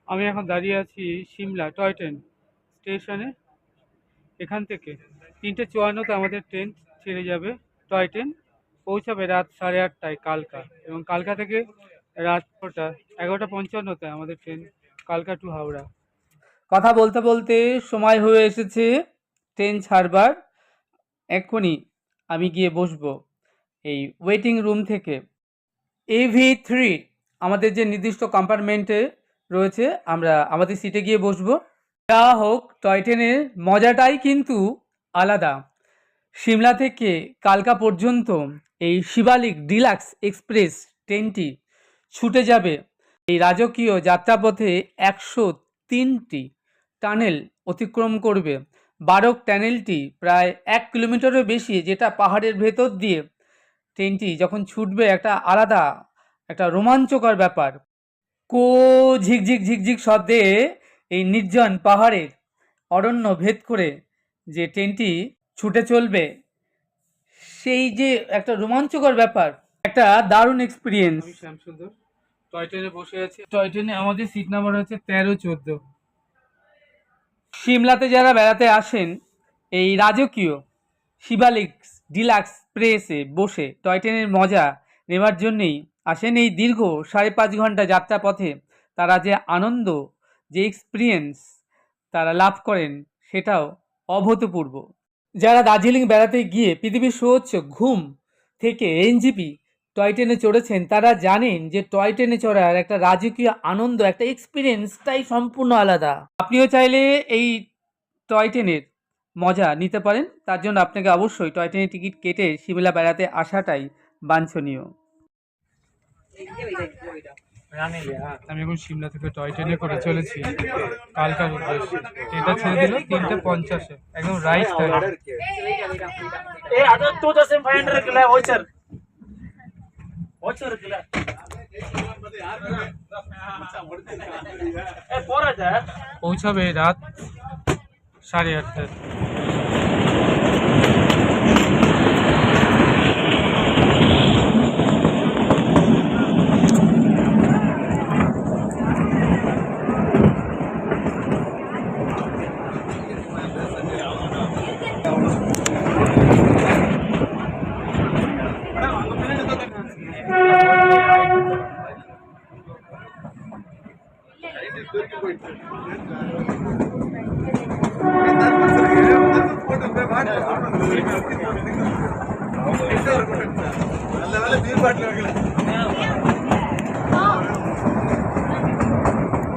আমি এখন দাঁড়িয়ে আছি সিমলা টয় ট্রেন স্টেশনে। এখান থেকে 3:54-তে আমাদের ট্রেন ছেড়ে যাবে। টয় ট্রেন পৌঁছাবে রাত 8:30টায় কালকা, এবং কালকা থেকে রাত 11:55-তে আমাদের ট্রেন কালকা টু হাওড়া। কথা বলতে বলতে সময় হয়ে এসেছে ট্রেন ছাড়বার। এক্ষুনি আমি গিয়ে বসবো এই ওয়েটিং রুম থেকে। AV3 আমাদের যে নির্দিষ্ট কম্পার্টমেন্টে রয়েছে, আমরা আমাদের সিটে গিয়ে বসবো। যা হোক, টয় ট্রেনের মজাটাই কিন্তু আলাদা। সিমলা থেকে কালকা পর্যন্ত এই শিবালিক ডিলাক্স এক্সপ্রেস ট্রেনটি ছুটে যাবে। এই রাজকীয় যাত্রাপথে 103টি টানেল অতিক্রম করবে। বারক টানেলটি প্রায় 1 কিলোমিটারও বেশি, যেটা পাহাড়ের ভেতর দিয়ে ট্রেনটি যখন ছুটবে একটা আলাদা একটা রোমাঞ্চকর ব্যাপার। ঝিকঝিক ঝিকঝিক শব্দে এই নির্জন পাহাড়ের অরণ্য ভেদ করে যে ট্রেনটি ছুটে চলবে, সেই যে একটা রোমাঞ্চকর ব্যাপার, একটা দারুণ এক্সপিরিয়েন্স। আমি শ্যামসুন্দর টয় ট্রেনে বসে আছি। টয় ট্রেনে আমাদের সিট নাম্বার হচ্ছে 13-14। সিমলাতে যারা বেড়াতে আসেন এই রাজকীয় শিবালিক ডিলাক্স এক্সপ্রেসে বসে টয় ট্রেনের মজা নেওয়ার জন্যেই আসেন। এই দীর্ঘ 5.5 ঘন্টা যাত্রাপথে তারা যে আনন্দ, যে এক্সপিরিয়েন্স তারা লাভ করেন, সেটাও অভূতপূর্ব। যারা দার্জিলিং বেড়াতে গিয়ে পৃথিবীর সুউচ্চ ঘুম থেকে এনজিপি টয় ট্রেনে চড়েছেন, তারা জানেন যে টয় ট্রেনে চড়ার একটা রাজকীয় আনন্দ, একটা এক্সপিরিয়েন্সটাই সম্পূর্ণ আলাদা। আপনিও চাইলে এই টয় ট্রেনের মজা নিতে পারেন। তার জন্য আপনাকে অবশ্যই টয় ট্রেনের টিকিট কেটে সিমলা বেড়াতে আসাটাই বাঞ্ছনীয়। আমি এখন সিমলা থেকে টয় ট্রেনে করে চলেছি কালকার উদ্দেশ্যে। ট্রেনটা ছেড়ে দিল 3:50-এ, একদম রাইট টাইম। পৌঁছাবে রাত 8:30টায়। நல்ல வேலை நீர் பாட்டில் வைக்கல.